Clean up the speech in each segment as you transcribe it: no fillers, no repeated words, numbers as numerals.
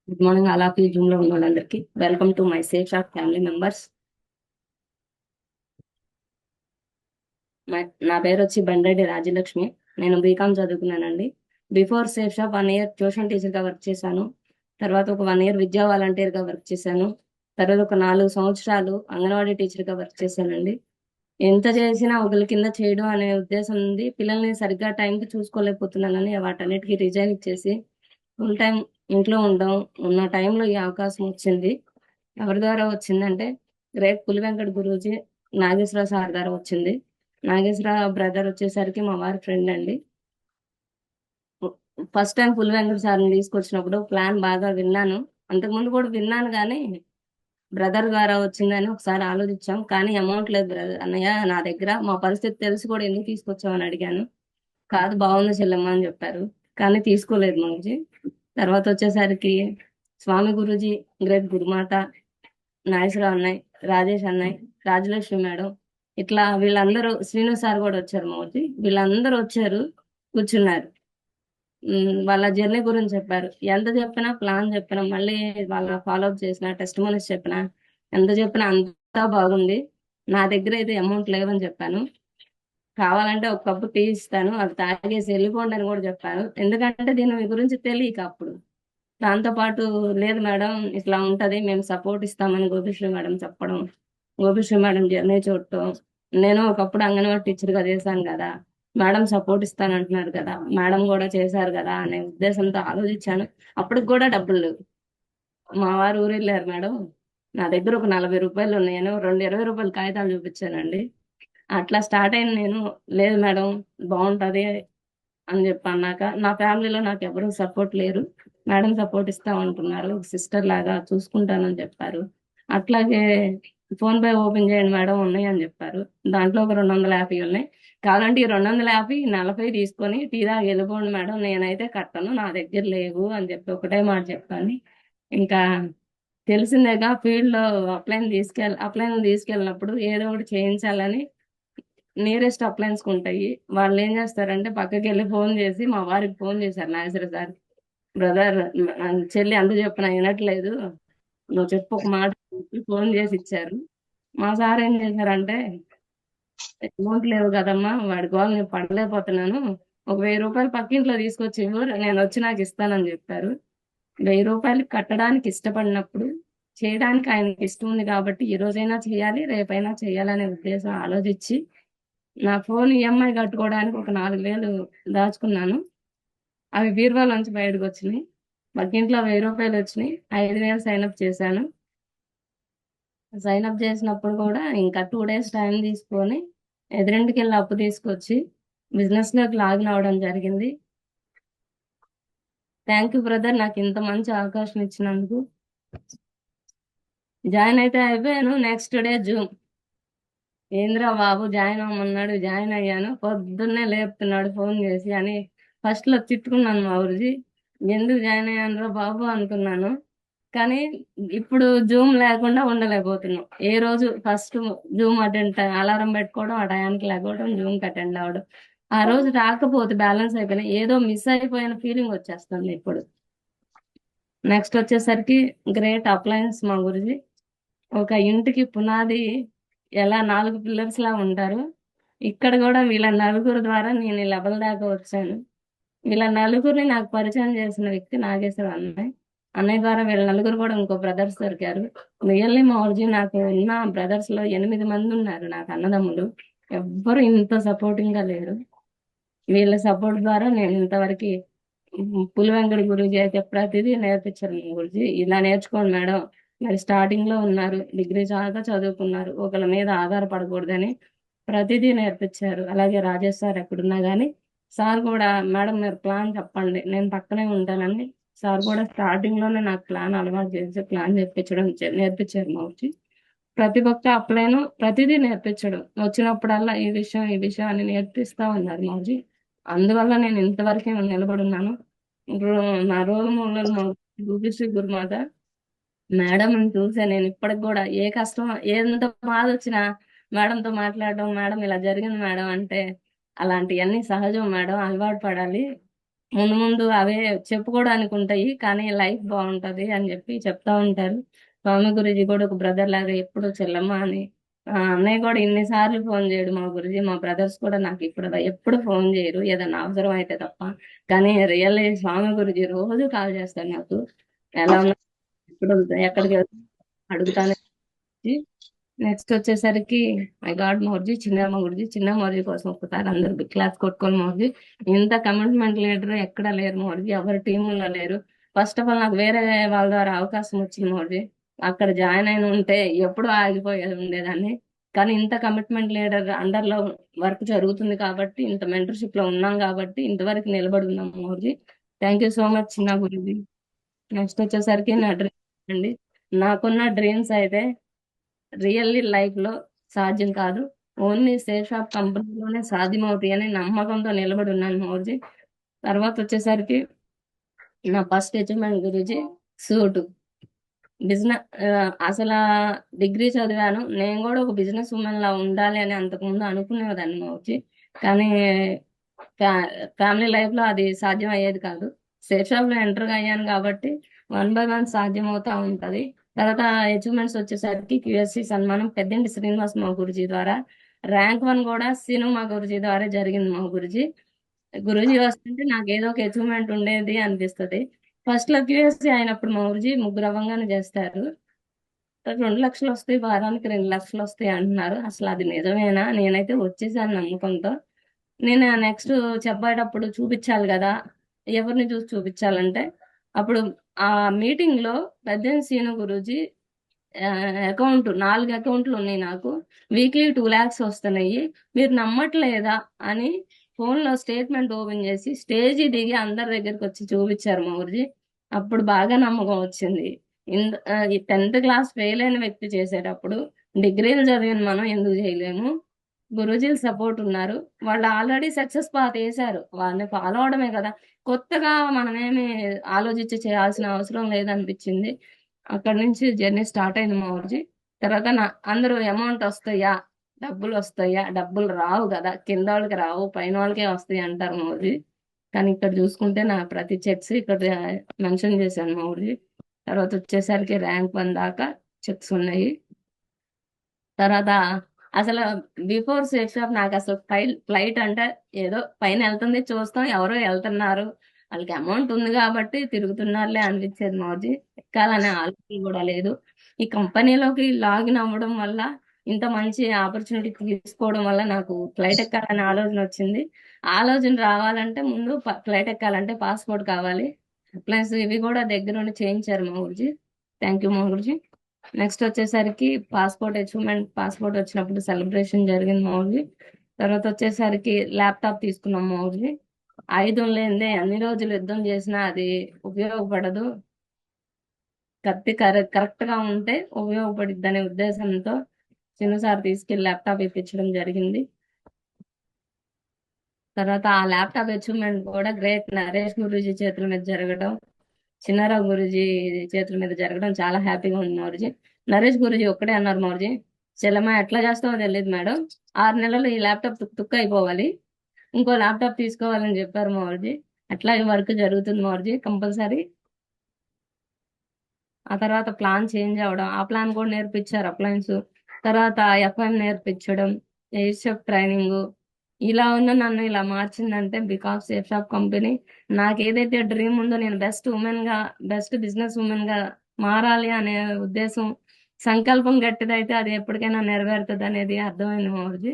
Good morning all of you Zoom లో ఉన్న వాళ్ళందరికీ welcome to my Safe Shop family members. నా పేరు వచ్చి బండ్రెడ్డి రాజ్యలక్ష్మి. నేను బీకామ్ చదువుకున్నానండి. Before Safe Shop 1 year tuition teacher గా వర్క్ చేశాను. తర్వాత ఒక 1 ఇయర్ విద్యా వాలంటీర్ గా వర్క్ చేశాను. తర్వాత ఒక 4 సంవత్సరాలు అంగన్వాడీ టీచర్ గా వర్క్ చేశానండి. ఎంత చేసినా ఒకరి కింద చేయడం అనే ఉద్దేశం ఉంది. పిల్లల్ని సరిగ్గా టైంకి చూసుకోలేకపోతున్నానని వాటన్నిటికీ రిజైన్ ఇచ్చేసి ఫుల్ టైం ఇంట్లో ఉండడం ఉన్న టైంలో ఈ అవకాశం వచ్చింది. ఎవరి ద్వారా వచ్చిందంటే గ్రేట్ పులి వెంకట గురూజీ నాగేశ్వరరావు సార్ ద్వారా వచ్చింది. నాగేశ్వరరావు బ్రదర్ వచ్చేసరికి మా వారి ఫ్రెండ్ అండి. ఫస్ట్ టైం పులి వెంకట సార్ని తీసుకొచ్చినప్పుడు ప్లాన్ బాగా విన్నాను. అంతకుముందు కూడా విన్నాను కానీ బ్రదర్ ద్వారా వచ్చిందని ఒకసారి ఆలోచించాం. కానీ అమౌంట్ లేదు బ్రదర్ అన్నయ్య నా దగ్గర. మా పరిస్థితి తెలిసి కూడా ఎందుకు తీసుకొచ్చామని అడిగాను. కాదు బాగుంది చెల్లెమ్మ అని చెప్పారు. కానీ తీసుకోలేదు గురూజీ. తర్వాత వచ్చేసరికి స్వామి గురూజీ, గ్రేట్ గురుమాత, నాగేశ్వరరావు అన్నయ్య, రాజేష్ అన్నయ్య, రాజలక్ష్మి మేడం, ఇట్లా వీళ్ళందరూ, శ్రీను సార్ కూడా వచ్చారు మౌజీ. వీళ్ళందరూ వచ్చారు, కూర్చున్నారు. వాళ్ళ జర్నీ గురించి చెప్పారు. ఎంత చెప్పినా, ప్లాన్ చెప్పినా, మళ్ళీ వాళ్ళ ఫాలో అప్ చేసిన టెస్ట్ మనీస్ చెప్పినా, ఎంత చెప్పినా అంతా బాగుంది. నా దగ్గర అయితే అమౌంట్ లేవని చెప్పాను. కావాలంటే ఒక కప్పు టీ ఇస్తాను, అది తాగేసి వెళ్ళిపోండి అని కూడా చెప్పాను. ఎందుకంటే దీని మీ గురించి తెలియక అప్పుడు. దాంతో పాటు లేదు మేడం ఇట్లా ఉంటది, మేము సపోర్ట్ ఇస్తామని గోపిశ్రీ మేడం చెప్పడం, గోపిశ్రీ మేడం జర్నీ చూడటం, నేను ఒకప్పుడు అంగన్వాడీ టీచర్ గా చేశాను కదా, మేడం సపోర్ట్ ఇస్తానంటున్నారు కదా, మేడం కూడా చేశారు కదా అనే ఉద్దేశంతో ఆలోచించాను. అప్పటికి కూడా డబ్బులు లేవు. మా వారు ఊరు వెళ్ళారు మేడం. నా దగ్గర ఒక 40 రూపాయలు ఉన్నాయని 2 20 రూపాయల కాగితాలు చూపించానండి. అట్లా స్టార్ట్ అయిన నేను, లేదు మేడం బాగుంటది అని చెప్పి అన్నాక, నా ఫ్యామిలీలో నాకు ఎవరు సపోర్ట్ లేరు, మేడం సపోర్ట్ ఇస్తా ఉంటున్నారు, సిస్టర్ లాగా చూసుకుంటానని చెప్పారు. అట్లాగే ఫోన్ పే ఓపెన్ చేయండి మేడం ఉన్నాయి అని చెప్పారు. దాంట్లో ఒక 250 ఉన్నాయి. కావాలంటే ఈ 250 40 తీసుకొని టీ దాకా వెళ్ళిపోండి మేడం, నేనైతే కట్టను, నా దగ్గర లేవు అని చెప్పి ఒకటే మాట చెప్పాను. ఇంకా తెలిసిందేగా ఫీల్డ్ లో అప్లైన్ తీసుకెళ్ళినప్పుడు ఏదో ఒకటి చేయించాలని నియరెస్ట్ అప్లయన్స్ ఉంటాయి. వాళ్ళు ఏం చేస్తారంటే పక్కకి వెళ్ళి ఫోన్ చేసి మా వారికి ఫోన్ చేశారు నాగేశ్వర సార్. బ్రదర్, చెల్లి అంత చెప్పిన వినట్లేదు, నువ్వు చెప్పు ఒక మాట ఫోన్ చేసి ఇచ్చారు. మా సార్ ఏం చేశారంటే, అమౌంట్ లేవు కదమ్మా, వాడి గోల్ నేను పడలేకపోతున్నాను, ఒక 1000 రూపాయలు పక్కింట్లో తీసుకొచ్చి ఇవ్వు, నేను వచ్చి నాకు ఇస్తానని చెప్పారు. 1000 రూపాయలు కట్టడానికి ఇష్టపడినప్పుడు చేయడానికి ఆయనకి ఇష్టం ఉంది కాబట్టి ఈ రోజైనా చేయాలి, రేపైనా చేయాలనే ఉద్దేశం ఆలోచించి నా ఫోన్ ఈఎంఐ కట్టుకోవడానికి ఒక 4000 దాచుకున్నాను. అవి బీరువాలోంచి బయటకు వచ్చినాయి. పక్కింట్లో 1000 రూపాయలు వచ్చినాయి. 5000 సైన్అప్ చేశాను. సైన్అప్ చేసినప్పుడు కూడా ఇంకా 2 డేస్ టైం తీసుకొని ఎదురింటికి వెళ్ళి అప్పు తీసుకొచ్చి బిజినెస్ లోకి లాగిన్ అవడం జరిగింది. థ్యాంక్ యూ బ్రదర్, నాకు ఇంత మంచి అవకాశం ఇచ్చినందుకు. జాయిన్ అయితే అయిపోయాను. నెక్స్ట్ డే జూమ్, ఏంద్రా బాబు జాయిన్ అవ్వమన్నాడు, జాయిన్ అయ్యాను. పొద్దున్నే లేపుతున్నాడు ఫోన్ చేసి అని ఫస్ట్ లో తిట్టుకున్నాను మా ఊరిజీ. ఎందుకు జాయిన్ అయ్యాను రా బాబు అనుకున్నాను. కానీ ఇప్పుడు జూమ్ లేకుండా ఉండలేకపోతున్నాం. ఏ రోజు ఫస్ట్ జూమ్ అటెండ్, అలారం పెట్టుకోవడం, ఆ టయానికి లేకపోవడం, జూమ్ కి అటెండ్ అవ్వడం. ఆ రోజు రాకపోతే బ్యాలెన్స్ అయిపోయినా ఏదో మిస్ అయిపోయిన ఫీలింగ్ వచ్చేస్తుంది ఇప్పుడు. నెక్స్ట్ వచ్చేసరికి గ్రేట్ అప్లయన్స్ మా గురించి. ఒక ఇంటికి పునాది ఎలా 4 పిల్లర్స్ లా ఉంటారు, ఇక్కడ కూడా వీళ్ళ నలుగురు ద్వారా నేను ఈ లెవెల్ దాకా వచ్చాను. వీళ్ళ నలుగురిని నాకు పరిచయం చేసిన వ్యక్తి నాగేశ్వర అన్నయ్య. అన్నయ్య ద్వారా వీళ్ళ నలుగురు కూడా ఇంకో బ్రదర్స్ దొరికారు. రియల్లీ మా ఒరిజిన్ నాకు ఉన్న బ్రదర్స్ లో 8 మంది ఉన్నారు నాకు అన్నదమ్ములు. ఎవ్వరు ఇంత సపోర్టింగ్ గా లేరు. వీళ్ళ సపోర్ట్ ద్వారా నేను ఇంతవరకు. పులి వెంకట గురూజీ అయితే ప్రతిదీ నేర్పించారు. గురూజీ ఇలా నేర్చుకోండి మేడం, మరి స్టార్టింగ్ లో ఉన్నారు, డిగ్రీ చాగా చదువుకున్నారు, ఒకళ్ళ మీద ఆధారపడకూడదని ప్రతిదీ నేర్పించారు. అలాగే రాజేష్ సార్ ఎక్కడున్నా గానీ సార్ కూడా, మేడం మీరు ప్లాన్ చెప్పండి నేను పక్కనే ఉంటానని సార్ కూడా స్టార్టింగ్ లోనే నాకు ప్లాన్ అలవాటు చేసి ప్లాన్ నేర్పించారు మౌర్చి. ప్రతి ఒక్క అప్లైను ప్రతిదీ నేర్పించడం, వచ్చినప్పుడల్లా ఈ విషయం అని నేర్పిస్తా ఉన్నారు మౌజీ. అందువల్ల నేను ఇంతవరకు నిలబడి ఉన్నాను. నా రోల్ మోడల్ మా రూపశ్రీ గురుమాత మేడం చూసా. నేను ఇప్పటికి కూడా ఏ కష్టం, ఎంత బాధ వచ్చినా మేడంతో మాట్లాడడం, మేడం ఇలా జరిగింది మేడం అంటే, అలాంటివన్నీ సహజం మేడం, అలవాటు పడాలి, ముందు ముందు అవే చెప్పుకోవడానికి ఉంటాయి, కానీ లైఫ్ బాగుంటది అని చెప్పి చెప్తా ఉంటారు. స్వామి గురూజీ కూడా ఒక బ్రదర్ లాగా ఎప్పుడు చెల్లమ్మ అని. అన్నయ్య కూడా ఇన్నిసార్లు ఫోన్ చేయడు మా గురూజీ. మా బ్రదర్స్ కూడా నాకు ఇప్పుడు ఎప్పుడు ఫోన్ చేయరు, ఏదైనా అవసరం అయితే తప్ప. కానీ రియల్లీ స్వామి గురూజీ రోజు కాల్ చేస్తారు నాకు. ఎలా ఉన్నా, ఇప్పుడు ఎక్కడికి వెళ్తా అడుగుతానే. నెక్స్ట్ వచ్చేసరికి మై గాడ్ మౌర్జీ, చిన్నమ్మ గురించి చిన్న మౌర్జీ కోసం ఒకసారి అందరు బిగ్ క్లాస్ కొట్టుకొని మౌర్జీ. ఇంత కమిట్మెంట్ లీడర్ ఎక్కడ లేరు మౌర్జీ, ఎవరి టీముల్లో లేరు. ఫస్ట్ ఆఫ్ ఆల్ నాకు వేరే వాళ్ళ ద్వారా అవకాశం వచ్చింది మౌర్జీ. అక్కడ జాయిన్ అయిన ఉంటే ఎప్పుడూ ఆగిపోయేది ఉండేదాన్ని. కానీ ఇంత కమిట్మెంట్ లీడర్ అండర్ లో వర్క్ జరుగుతుంది కాబట్టి, ఇంత మెంటర్షిప్ లో ఉన్నాం కాబట్టి ఇంతవరకు నిలబడి ఉన్నాం మౌర్జీ. థ్యాంక్ యూ సో మచ్ చిన్న గురించి. నెక్స్ట్ వచ్చేసరికి నా డ్రీమ్ అండి. నాకున్న డ్రీమ్స్ అయితే రియల్లీ లైఫ్ లో సాధ్యం కాదు, ఓన్లీ సేఫ్ షాప్ కంపెనీలోనే సాధ్యం అవుతాయి అని నమ్మకంతో నిలబడి ఉన్నాను మౌర్జీ. తర్వాత వచ్చేసరికి నా ఫస్ట్ అచీవ్మెంట్ గురించి సూటు బిజినెస్. అసలు డిగ్రీ చదివాను, నేను కూడా ఒక బిజినెస్ ఉమెన్ లా ఉండాలి అని అంతకుముందు అనుకునేదాన్ని మౌర్జీ. కానీ ఫ్యామిలీ లైఫ్ లో అది సాధ్యం అయ్యేది కాదు. సేఫ్ షాప్ లో ఎంటర్ అయ్యాను కాబట్టి వన్ బై వన్ సాధ్యం అవుతా ఉంటది. తర్వాత అచీవ్మెంట్స్ వచ్చేసరికి QSC సన్మానం పెద్దింటి శ్రీనివాస్ మా గురుజీ ద్వారా, ర్యాంక్ 1 కూడా సిను మా గురుజీ ద్వారా జరిగింది మా గురుజీ. గురుజీ వస్తుంటే నాకు ఏదో ఒక అచీవ్మెంట్ ఉండేది అనిపిస్తుంది. ఫస్ట్ లో QSC అయినప్పుడు మా గురుజీ ముగ్గురు అవ్వంగానే చేస్తారు, 2 లక్షలు వస్తాయి వారానికి, 2 లక్షలు వస్తాయి అంటున్నారు. అసలు అది నిజమేనా? నేనైతే వచ్చేసాను నమ్మకంతో. నేను నెక్స్ట్ చెప్పేటప్పుడు చూపించాలి కదా, ఎవరిని చూసి చూపించాలంటే అప్పుడు ఆ మీటింగ్ లో పెద్ద సీను గురూజీ అకౌంట్ 4 అకౌంట్లు ఉన్నాయి నాకు, వీక్లీ 2 lakhs వస్తున్నాయి, మీరు నమ్మట్లేదా అని ఫోన్ లో స్టేట్మెంట్ ఓపెన్ చేసి స్టేజీ దిగి అందరి దగ్గరికి వచ్చి చూపించారు మా గురుజీ. అప్పుడు బాగా నమ్మకం వచ్చింది. ఈ 10th క్లాస్ ఫెయిల్ అయిన వ్యక్తి చేసేటప్పుడు డిగ్రీలు చదివిన మనం ఎందుకు చేయలేము? గురూజీలు సపోర్ట్ ఉన్నారు, వాళ్ళు ఆల్రెడీ సక్సెస్ పాత్ వేశారు, వాళ్ళని ఫాలో అవడమే కదా. కొత్తగా మనమేమి ఆలోచించి చేయాల్సిన అవసరం లేదనిపించింది. అక్కడ నుంచి జర్నీ స్టార్ట్ అయింది మా ఊర్జీ. తర్వాత అందరూ అమౌంట్ వస్తాయా, డబ్బులు వస్తాయా, డబ్బులు రావు కదా, కింద వాళ్ళకి రావు పైన వాళ్ళకే వస్తాయి అంటారు మా ఊర్జీ. కానీ ఇక్కడ చూసుకుంటే నా ప్రతి చెక్స్ ఇక్కడ మెన్షన్ చేశాను మా ఊర్జీ. తర్వాత వచ్చేసరికి ర్యాంక్ 1 దాకా చెక్స్ ఉన్నాయి. తర్వాత అసలు బిఫోర్ సేఫ్ షాప్ నాకు అసలు ఫ్లైట్ అంటే ఏదో పైన వెళ్తుంది చూస్తాం, ఎవరో వెళ్తున్నారు, వాళ్ళకి అమౌంట్ ఉంది కాబట్టి తిరుగుతున్నారులే అనిపించేది మౌజీ. ఎక్కాలనే ఆలోచన కూడా లేదు. ఈ కంపెనీలోకి లాగిన్ అవ్వడం వల్ల, ఇంత మంచి ఆపర్చునిటీ తీసుకోవడం వల్ల నాకు ఫ్లైట్ ఎక్కాలనే ఆలోచన వచ్చింది. ఆలోచన రావాలంటే ముందు ఫ్లైట్ ఎక్కాలంటే పాస్పోర్ట్ కావాలి. ప్లస్ ఇవి కూడా దగ్గరుండి చేయించారు మా గురుజీ. థ్యాంక్ యూ మా గురుజీ. నెక్స్ట్ వచ్చేసరికి పాస్పోర్ట్ అచీవ్మెంట్, పాస్పోర్ట్ వచ్చినప్పుడు సెలబ్రేషన్ జరిగింది మౌజీ. తర్వాత వచ్చేసరికి ల్యాప్టాప్ తీసుకున్నాం మౌజీ. ఆయుధం లేనిదే అన్ని రోజులు యుద్ధం చేసినా అది ఉపయోగపడదు, కత్తి కరెక్ట్ గా ఉంటే ఉపయోగపడిద్ది అనే ఉద్దేశంతో చిన్నసారి తీసుకెళ్లి ల్యాప్టాప్ ఇప్పించడం జరిగింది. తర్వాత ఆ ల్యాప్టాప్ అచీవ్మెంట్ కూడా గ్రేట్ నరేష్ గురూజీ చేతుల మీద జరగడం, చిన్నారావు గురూజీ చేతుల మీద జరగడం చాలా హ్యాపీగా ఉంది మౌర్జీ. నరేష్ గురూజీ ఒక్కడే అన్నారు మౌర్జీ, చెల్లమ్మ ఎట్లా చేస్తావో తెలియదు మేడం, 6 నెలలు ఈ ల్యాప్టాప్ తుక్కు అయిపోవాలి, ఇంకో ల్యాప్టాప్ తీసుకోవాలని చెప్పారు మౌర్జీ. అట్లాగే వర్క్ జరుగుతుంది మౌర్జీ కంపల్సరీ. ఆ తర్వాత ప్లాన్ చేంజ్ అవ్వడం, ఆ ప్లాన్ కూడా నేర్పించారు అప్లయన్స్. తర్వాత FM నేర్పించడం, ఎయిర్ షెఫ్ ట్రైనింగ్, ఇలా ఉన్న నన్ను ఇలా మార్చిందంటే బికాస్ సేఫ్ షాప్ కంపెనీ. నాకు ఏదైతే డ్రీమ్ ఉందో, నేను బెస్ట్ ఉమెన్ గా, బెస్ట్ బిజినెస్ ఉమెన్ గా మారాలి అనే ఉద్దేశం, సంకల్పం గట్టిదైతే అది ఎప్పటికైనా నెరవేరుతుంది అనేది అర్థమైంది మౌర్జీ.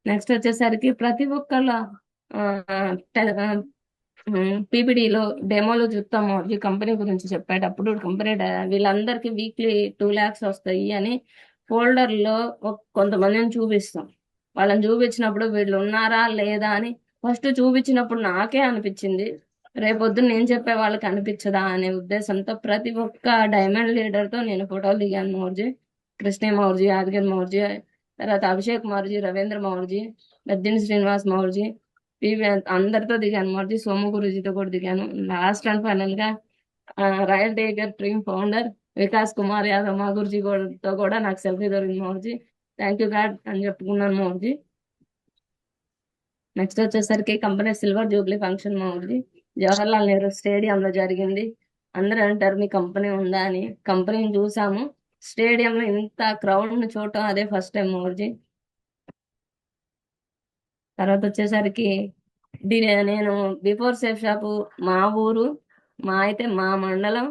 నెక్స్ట్ వచ్చేసరికి ప్రతి ఒక్కళ్ళ పీపీడీలో డెమోలో చూస్తాం మౌర్జీ. కంపెనీ గురించి చెప్పేటప్పుడు కంపెనీ వీళ్ళందరికీ వీక్లీ 2 lakhs వస్తాయి అని ఫోల్డర్ లో కొంతమందిని చూపిస్తాం. వాళ్ళని చూపించినప్పుడు వీళ్ళు ఉన్నారా లేదా అని ఫస్ట్ చూపించినప్పుడు నాకే అనిపించింది, రేపొద్దున నేను చెప్పే వాళ్ళకి అనిపించదా అనే ఉద్దేశంతో ప్రతి ఒక్క డైమండ్ లీడర్ తో నేను ఫోటోలు దిగాను మౌర్జీ. కృష్ణ మౌర్జీ, యాదగిరి మౌర్జీ, తర్వాత అభిషేక్ మౌర్జీ, రవీంద్ర మౌర్జీ, బెద్దిని శ్రీనివాస్ మౌర్జీ, అందరితో దిగాను మౌర్జీ. సోము గురూజీతో కూడా దిగాను. లాస్ట్ అండ్ ఫైనల్ గా royal tiger dream founder Vikas Kumar Yadav మా గురుజీ తో కూడా నాకు సెల్ఫీ దొరికింది మౌర్జీ. థ్యాంక్ యూ గాడ్ అని చెప్పుకున్నాను మౌర్జీ. నెక్స్ట్ వచ్చేసరికి కంపెనీ సిల్వర్ జూబ్లీ ఫంక్షన్ మౌర్జీ. జవహర్లాల్ నెహ్రూ స్టేడియంలో జరిగింది. అందరూ అంటారు మీ కంపెనీ ఉందా అని. కంపెనీని చూసాము. స్టేడియంలో ఇంత క్రౌడ్ ని చూడటం అదే ఫస్ట్ టైం మోర్జీ. తర్వాత వచ్చేసరికి నేను బిఫోర్ సేఫ్ షాప్ మా ఊరు, మా మండలం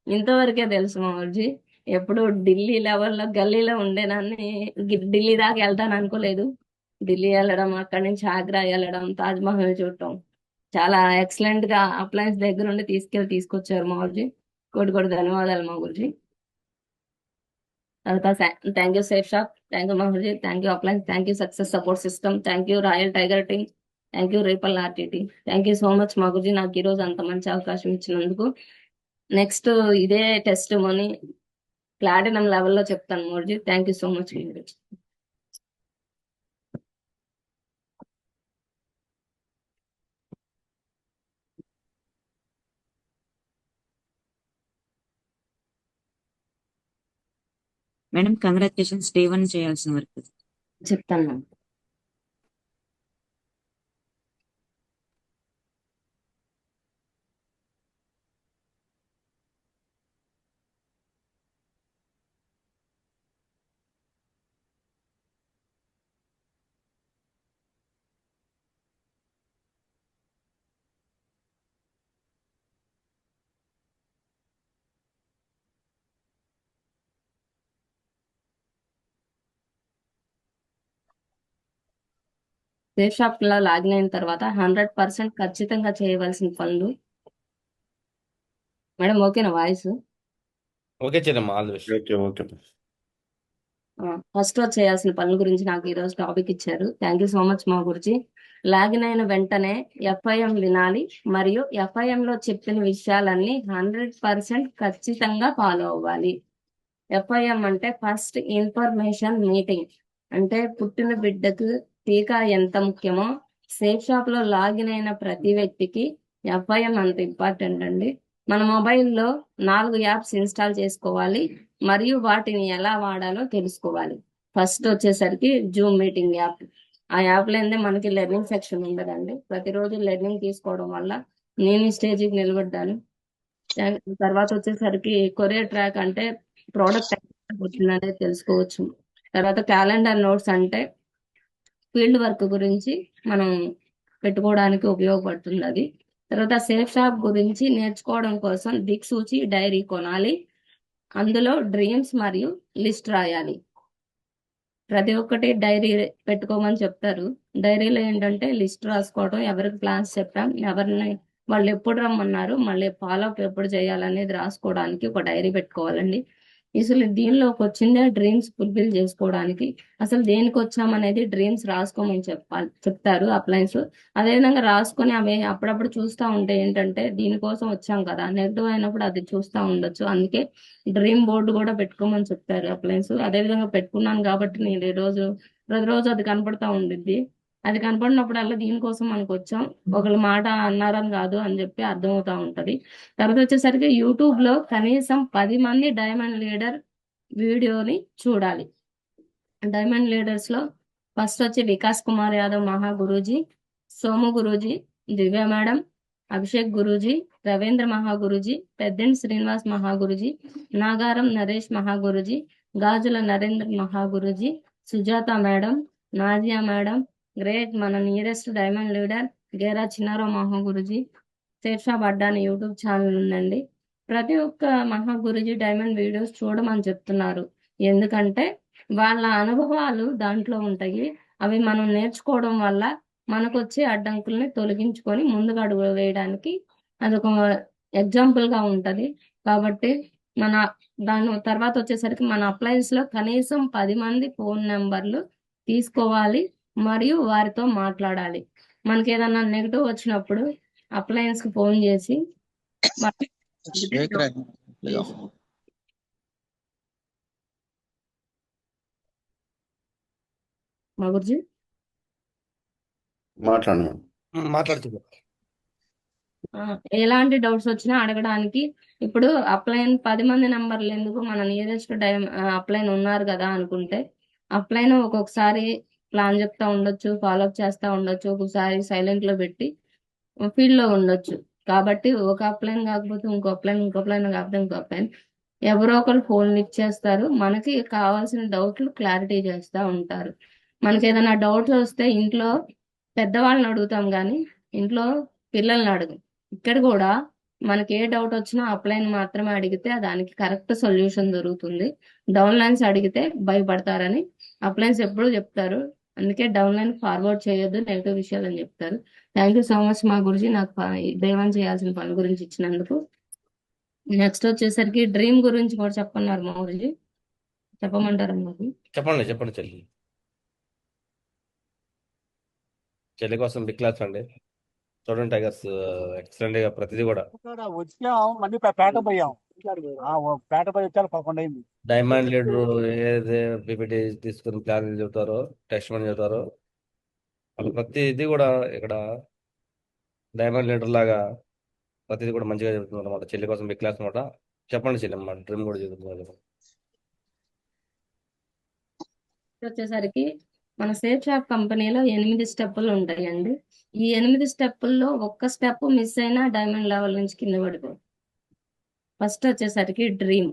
ఇంతవరకే తెలుసు మోర్జీ. ఎప్పుడు ఢిల్లీ లెవెల్లో గల్లీలో ఉండేదాన్ని. ఢిల్లీ దాకా వెళ్తాను అనుకోలేదు. ఢిల్లీ వెళ్ళడం, అక్కడి నుంచి ఆగ్రా వెళ్ళడం, తాజ్ మహల్ చూడటం, చాలా ఎక్సలెంట్ గా అప్లయన్స్ దగ్గర ఉండి తీసుకొచ్చారు మా గురించి. కోటి కోటి ధన్యవాదాలు మా గురించి. తర్వాత thank you Safe Shop, thank you మహర్జీ, thank you appliances, thank you success support system, thank you royal tiger team, thank you రేపల్ RTT. Thank you so much మా గురించి నాకు ఈ రోజు అంత మంచి అవకాశం ఇచ్చినందుకు. నెక్స్ట్ ఇదే టెస్ట్ మనీ ప్లాటినం లెవెల్లో చెప్తాను మోర్జీ. Thank you so much. Madam congratulations, day 1 చేయాల్సిన వర్క్ చెప్తాను. సేఫ్ షాప్ లో లాగిన్ అయిన తర్వాత 100% ఖచ్చితంగా చేయవలసిన పనులు. మేడం ఓకేనా voice? Okay Chellamma, all the best. Okay okay. First చేయాల్సిన పనుల గురించి నాకు ఈ రోజు టాపిక్ ఇచ్చారు. థ్యాంక్ యూ సో మచ్ మా గురించి. లాగిన్ అయిన వెంటనే ఎఫ్ఐఎం వినాలి మరియు ఎఫ్ఐఎం లో చెప్పిన విషయాలన్నీ 100% ఖచ్చితంగా ఫాలో అవ్వాలి. ఎఫ్ఐఎం అంటే ఫస్ట్ ఇన్ఫర్మేషన్ మీటింగ్. అంటే పుట్టిన బిడ్డకు టీకా ఎంత ముఖ్యమో సేఫ్ షాప్ లో లాగిన్ అయిన ప్రతి వ్యక్తికి ఎఫ్ఐఎం అంత ఇంపార్టెంట్ అండి. మన మొబైల్లో 4 యాప్స్ ఇన్స్టాల్ చేసుకోవాలి మరియు వాటిని ఎలా వాడాలో తెలుసుకోవాలి. ఫస్ట్ వచ్చేసరికి జూమ్ మీటింగ్ యాప్. ఆ యాప్ లేదే మనకి లెర్నింగ్ సెక్షన్ ఉండదండి. ప్రతిరోజు లెర్నింగ్ తీసుకోవడం వల్ల నేను ఈ స్టేజ్కి నిలబడ్డాను. తర్వాత వచ్చేసరికి కొరియర్ ట్రాక్ అంటే ప్రోడక్ట్ వచ్చిందనేది తెలుసుకోవచ్చు. తర్వాత క్యాలెండర్ నోట్స్ అంటే ఫీల్డ్ వర్క్ గురించి మనం పెట్టుకోవడానికి ఉపయోగపడుతుంది అది. తర్వాత సేఫ్ షాప్ గురించి నేర్చుకోవడం కోసం దిక్సూచి డైరీ కొనాలి. అందులో డ్రీమ్స్ మరియు లిస్ట్ రాయాలి. ప్రతి ఒక్కటి డైరీ పెట్టుకోమని చెప్తారు. డైరీలో ఏంటంటే లిస్ట్ రాసుకోవడం, ఎవరికి ప్లాన్స్ చెప్పాం, ఎవరిని వాళ్ళు ఎప్పుడు రమ్మన్నారు, మళ్ళీ ఫాలోఅప్ ఎప్పుడు చేయాలనేది రాసుకోవడానికి ఒక డైరీ పెట్టుకోవాలండి. అసలు దీనిలోకి వచ్చిందే డ్రీమ్స్ ఫుల్ఫిల్ చేసుకోవడానికి. అసలు దేనికి వచ్చామనేది డ్రీమ్స్ రాసుకోమని చెప్తారు అప్లయన్స్. అదేవిధంగా రాసుకొని అవి అప్పుడప్పుడు చూస్తూ ఉంటే ఏంటంటే దీనికోసం వచ్చాం కదా, నెగిటివ్ అయినప్పుడు అది చూస్తూ ఉండొచ్చు. అందుకే డ్రీమ్ బోర్డు కూడా పెట్టుకోమని చెప్తారు అప్లయన్స్. అదేవిధంగా పెట్టుకున్నాను కాబట్టి నేను ప్రతిరోజు అది కనపడతా ఉండిద్ది. అది కనపడినప్పుడల్లా దీనికోసం మనకు వచ్చాం, ఒకళ్ళ మాట అన్నారని కాదు అని చెప్పి అర్థమవుతా ఉంటది. తర్వాత వచ్చేసరికి యూట్యూబ్ లో కనీసం 10 మంది డైమండ్ లీడర్ వీడియోని చూడాలి. డైమండ్ లీడర్స్ లో ఫస్ట్ వచ్చి Vikas Kumar Yadav Maha Guruji, Somu Guruji, Divya madam, Abhishek Guruji, Ravindra Mahaguruji, Peddendi Srinivas Mahaguruji, Nagaram Naresh Mahaguruji, Gajula Narendra Mahaguruji, Sujatha madam, Nazia madam, great మన nearest diamond leader Gera Chinnarao Mahaguruji. Safe Shop Adda అని యూట్యూబ్ ఛానల్ ఉందండి. ప్రతి ఒక్క మహాగురుజీ డైమండ్ వీడియోస్ చూడమని చెప్తున్నారు. ఎందుకంటే వాళ్ళ అనుభవాలు దాంట్లో ఉంటాయి. అవి మనం నేర్చుకోవడం వల్ల మనకు వచ్చే అడ్డంకుల్ని తొలగించుకొని ముందుకు అడుగు వేయడానికి అదొక ఎగ్జాంపుల్ గా ఉంటది. కాబట్టి మన దాని తర్వాత వచ్చేసరికి మన అప్లయన్స్ లో కనీసం 10 మంది ఫోన్ నెంబర్లు తీసుకోవాలి మరియు వారితో మాట్లాడాలి. మనకి ఏదన్నా నెగిటివ్ వచ్చినప్పుడు అప్లయన్స్ కి ఫోన్ చేసి మా గురించి మాట్లాడుతుంది. ఎలాంటి డౌట్స్ వచ్చినా అడగడానికి ఇప్పుడు అప్లైన్ 10 మంది నంబర్లు ఎందుకు, మన నియరెస్ట్ అప్లైన్ ఉన్నారు కదా అనుకుంటే అప్లైన్ ఒక్కొక్కసారి ప్లాన్ చెప్తా ఉండొచ్చు, ఫాలోఅప్ చేస్తా ఉండొచ్చు, ఒక్కొక్కసారి సైలెంట్ లో పెట్టి ఫీల్డ్ లో ఉండొచ్చు. కాబట్టి ఒక అప్లైన్ కాకపోతే ఇంకో అప్లైన్, ఇంకో అప్లైన్ కాకపోతే ఇంకో అప్లైన్, ఎవరో ఒకరు ఫోన్ లిఫ్ట్ చేస్తారు, మనకి కావాల్సిన డౌట్లు క్లారిటీ చేస్తూ ఉంటారు. మనకి ఏదైనా డౌట్స్ వస్తే ఇంట్లో పెద్దవాళ్ళని అడుగుతాం కానీ ఇంట్లో పిల్లల్ని అడుగు. ఇక్కడ కూడా మనకి ఏ డౌట్ వచ్చినా అప్లైన్ మాత్రమే అడిగితే దానికి కరెక్ట్ సొల్యూషన్ దొరుకుతుంది. డౌన్ లైన్స్ అడిగితే భయపడతారని అప్లైన్స్ ఎప్పుడూ చెప్తారు. అందుకే డౌన్ లైన్ ఫార్వర్డ్ చేయొద్దు, నెగిటివ్ విషయాలు అని చెప్తారు. థ్యాంక్ యూ సో మచ్ మా గురుజీ, నాకు దైవం చేయాల్సిన పని గురించి ఇచ్చినందుకు. నెక్స్ట్ వచ్చేసరికి డ్రీమ్ గురించి కూడా చెప్పన్నారు మా గురుజీ, చెప్పమంటారా మాకు? చెప్పండి చెప్పండి చెల్లి. చెల్లి కోసం బిగ్ క్లాస్ అండి. చూడండి టైగర్స్ ఎక్సలెంట్ గా ప్రతిదీ కూడా. ఇక్కడ వచ్చాం మళ్ళీ పేట పోయాం. పేట పోయి వచ్చారు 11 అయింది. డైమండ్ లీడర్ ఏదైతే పీపీటీ తీసుకుని ప్లాన్ చెబుతారో, టెస్ట్ మని చెబుతారో, వాళ్ళు ప్రతిదీ కూడా ఇక్కడ డైమండ్ లీడర్ లాగా ప్రతిదీ కూడా మంచిగా చెబుతున్నారు అనమాట. చెల్లి కోసం బిగ్ క్లాస్ అనమాట. చెప్పండి చెల్లి అమ్మా, డ్రీమ్ కూడా చెబుతున్నారు. వచ్చేసరికి మన సేఫ్ షాప్ కంపెనీలో 8 స్టెప్పులు ఉంటాయండి. ఈ 8 స్టెప్పుల్లో ఒక్క స్టెప్ మిస్ అయినా డైమండ్ లెవెల్ నుంచి కింద పడిపో. ఫస్ట్ వచ్చేసరికి డ్రీమ్.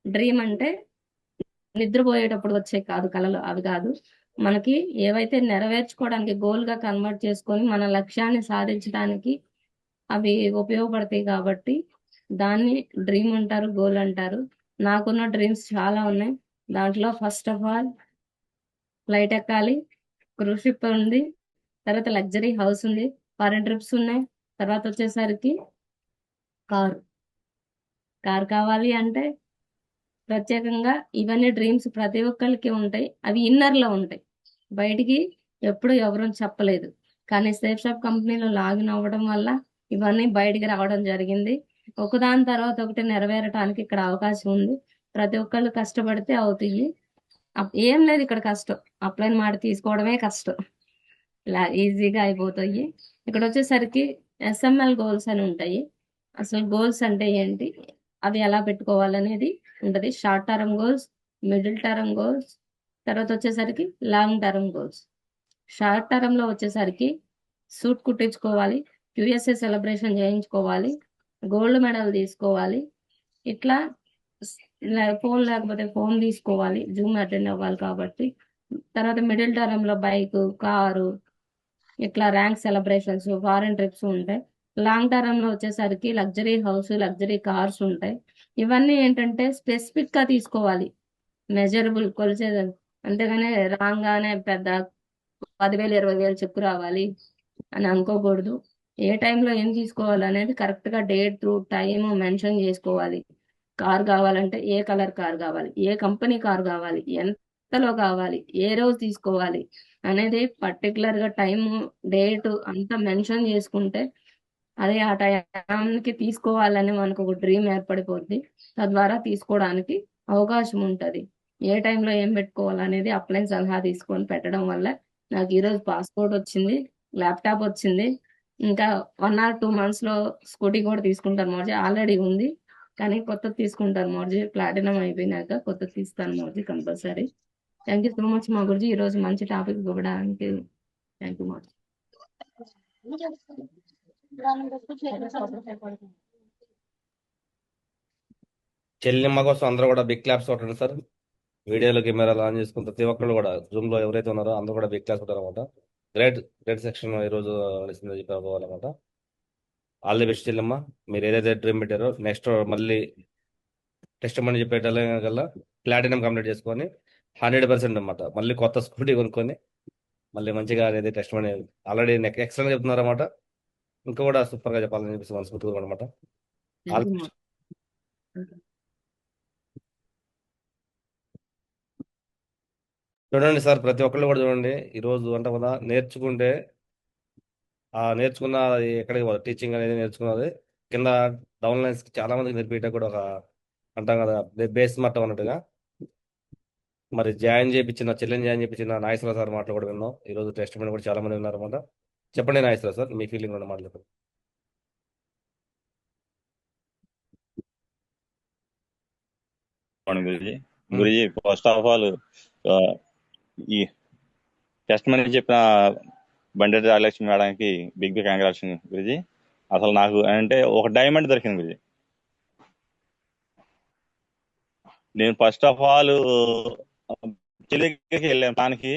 డ్రీమ్ అంటే నిద్రపోయేటప్పుడు వచ్చే కాదు కళలు, అవి కాదు. మనకి ఏవైతే నెరవేర్చుకోవడానికి గోల్ గా కన్వర్ట్ చేసుకొని మన లక్ష్యాన్ని సాధించడానికి అవి ఉపయోగపడతాయి కాబట్టి దాన్ని డ్రీమ్ అంటారు, గోల్ అంటారు. నాకున్న డ్రీమ్స్ చాలా ఉన్నాయి. దాంట్లో ఫస్ట్ ఆఫ్ ఆల్ ఫ్లైట్ ఎక్కాలి, క్రూజ్ షిప్ ఉంది, తర్వాత లగ్జరీ హౌస్ ఉంది, ఫారెన్ ట్రిప్స్ ఉన్నాయి, తర్వాత వచ్చేసరికి కారు. కారు కావాలి అంటే ప్రత్యేకంగా ఇవన్నీ డ్రీమ్స్ ప్రతి ఒక్కరికి ఉంటాయి. అవి ఇన్నర్ లో ఉంటాయి, బయటికి ఎప్పుడు ఎవరు చెప్పలేదు. కానీ సేఫ్ షాప్ కంపెనీలో లాగిన్ అవ్వడం వల్ల ఇవన్నీ బయటికి రావడం జరిగింది. ఒకదాని తర్వాత ఒకటి నెరవేరటానికి ఇక్కడ అవకాశం ఉంది. ప్రతి ఒక్కళ్ళు కష్టపడితే అవుతాయి. ఏం లేదు ఇక్కడ కష్టం, అప్లైన్ మాట తీసుకోవడమే కష్టం, ఇలా ఈజీగా అయిపోతాయి. ఇక్కడ వచ్చేసరికి SML గోల్స్ అని ఉంటాయి. అసలు గోల్స్ అంటే ఏంటి, అవి ఎలా పెట్టుకోవాలనేది ఉంటది. Short term goals, middle term goals, తర్వాత వచ్చేసరికి long term goals. Short term లో వచ్చేసరికి సూట్ కుట్టించుకోవాలి, USA సెలబ్రేషన్ చేయించుకోవాలి, గోల్డ్ మెడల్ తీసుకోవాలి, ఇట్లా ఫోన్ లేకపోతే ఫోన్ తీసుకోవాలి, జూమ్ అటెండ్ అవ్వాలి కాబట్టి. తర్వాత మిడిల్ టర్మ్ లో బైక్, కారు, ఇట్లా ర్యాంక్ సెలబ్రేషన్స్, ఫారెన్ ట్రిప్స్ ఉంటాయి. లాంగ్ టర్మ్ లో వచ్చేసరికి లగ్జరీ హౌస్, లగ్జరీ కార్స్ ఉంటాయి. ఇవన్నీ ఏంటంటే స్పెసిఫిక్ గా తీసుకోవాలి, మెజరబుల్, కొలిచేది. అంతేగాని రాగానే పెద్ద 10,000 20,000 చెక్కు రావాలి అని అనుకోకూడదు. ఏ టైంలో ఏం తీసుకోవాలి అనేది కరెక్ట్ గా డేట్ టైం మెన్షన్ చేసుకోవాలి. కార్ కావాలంటే ఏ కలర్ కార్ కావాలి, ఏ కంపెనీ కార్ కావాలి, ఎంతలో కావాలి, ఏ రోజు తీసుకోవాలి అనేది పర్టికులర్ గా టైం, డేట్ అంతా మెన్షన్ చేసుకుంటే అదే ఆ టైంకి తీసుకోవాలని మనకు ఒక డ్రీమ్ ఏర్పడిపోద్ది. తద్వారా తీసుకోవడానికి అవకాశం ఉంటది. ఏ టైంలో ఏం పెట్టుకోవాలనేది అప్లైన్ సలహా తీసుకొని పెట్టడం వల్ల నాకు ఈరోజు పాస్పోర్ట్ వచ్చింది, ల్యాప్టాప్ వచ్చింది. ఇంకా 1 or 2 months లో స్కూటీ కూడా తీసుకుంటాను మోర్జీ, ఆల్రెడీ ఉంది కానీ కొత్తది తీసుకుంటాను మోర్జీ. ప్లాటినం అయిపోయినాక కొత్తది తీస్తాను మోర్జీ compulsory. Thank you so much మా గురుజీ, ఈ రోజు మంచి టాపిక్ ఇవ్వడానికి. Thank you much. చెల్లిమ్మ కోసం అందరూ కూడా బిగ్ క్లాప్స్ కొట్టండి సార్. వీడియోలో కెమెరాలు ఆన్ చేసుకుని ప్రతి ఒక్కళ్ళు కూడా జూమ్ లో ఎవరైతే ఉన్నారో అందరూ కూడా బిగ్ క్లాస్ కొట్టారు అనమాట. గ్రేట్ గ్రేట్ సెక్షన్ ఈ రోజు నడిచిందని చెప్పాలన్నమాట. ఆల్ ది బెస్ట్ చెల్లిమ్మ. మీరు ఏదైతే డ్రీమ్ పెట్టారో నెక్స్ట్ మళ్ళీ టెస్ట్ మనీ చెప్పేటల్లా ప్లాటినం కంప్లీట్ చేసుకొని 100% అనమాట. మళ్ళీ కొత్త స్కూటీ కొనుక్కొని మళ్ళీ మంచిగా అనేది టెస్ట్ మనీ ఆల్రెడీ ఎక్సలెంట్ చెప్తున్నారు అనమాట. ఇంకా కూడా సూపర్ గా చెప్పాలని చెప్పేసి మనస్ఫూర్తిగా అనమాట. Thank you. చూడండి సార్, ప్రతి ఒక్కళ్ళు కూడా చూడండి. ఈ రోజు అంటాం కదా, నేర్చుకుంటే ఆ నేర్చుకున్న అది ఎక్కడికి పోదు, టీచింగ్ అనేది నేర్చుకున్నది కింద డౌన్ లైన్స్ చాలా మందికి నేర్పించడం కూడా ఒక అంటాం కదా బేస్ మట్టం అన్నట్టుగా. మరి చెల్లెని జాయిన్ చేయించిన నాగేశ్వర సార్ మాటలు కూడా విన్నాం. ఈ రోజు టెస్ట్ కూడా చాలా మంది ఉన్నారు అనమాట. చెప్పండి నాగేశ్వర సార్, మీ ఫీలింగ్ ఉన్న మాటలు చెప్పండి. Guruji Guruji first of all ఈ టెస్ట్ మనీ చెప్పిన బండి రాజలక్ష్మి మేడానికి బిగ్ కంగ్రాచులేషన్ గురుజీ. అసలు నాకు అంటే ఒక డైమండ్ దొరికింది గురుజీ. నేను ఫస్ట్ ఆఫ్ ఆల్ చెల్లి దగ్గరికి వెళ్ళాను దానికి,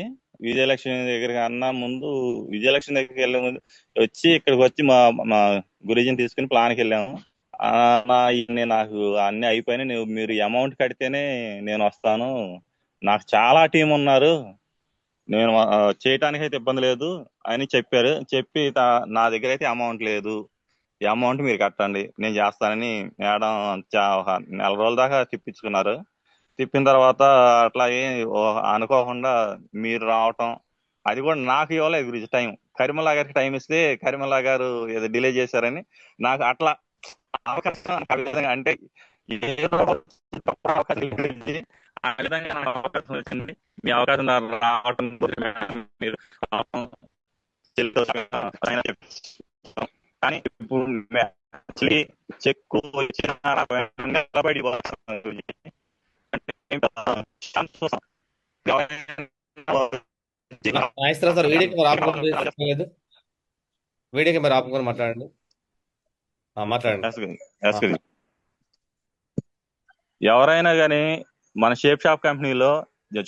విజయలక్ష్మి దగ్గరికి అన్న ముందు, విజయలక్ష్మి దగ్గరికి వెళ్ళే ముందు వచ్చి ఇక్కడికి వచ్చి మా మా గురుజీని తీసుకుని ప్లాన్కి వెళ్ళాము. నాకు అన్ని అయిపోయినాయి, మీరు అమౌంట్ కడితేనే నేను వస్తాను, నాకు చాలా టీం ఉన్నారు, నేను చేయటానికి అయితే ఇబ్బంది లేదు అని చెప్పారు. చెప్పి నా దగ్గర అయితే అమౌంట్ లేదు, ఈ అమౌంట్ మీరు కట్టండి నేను చేస్తానని మేడం ఒక నెల రోజుల దాకా తిప్పించుకున్నారు. తిప్పిన తర్వాత అట్లాగే అనుకోకుండా మీరు రావటం, అది కూడా నాకు ఇవ్వలేదు గురించి టైం. కరిమల్లా గారికి టైం ఇస్తే కరిమల్లా గారు ఏదో డిలే చేశారని నాకు అట్లా అవకాశం ఆ విధంగా అంటే ఏదో గొప్ప అవకాశం గురించి ఆ విధంగా నాకు అవకాశం వచ్చింది. మీ అవకాశం నాకు రావటం మీరు రావటం చెల్లితో ఆయన చెప్పాం. కానీ ఇప్పుడు యాక్చువల్లీ చెక్ వచ్చిన బయటికి వస్తుంది. నాగేశ్వరరావు సార్ వీడియోకి మరి ఆపుకొని లేదు, వీడియోకి మరి ఆపుకొని మాట్లాడండి. మాట్లాడండి. ఎవరైనా కానీ మన షేప్ షాప్ కంపెనీలో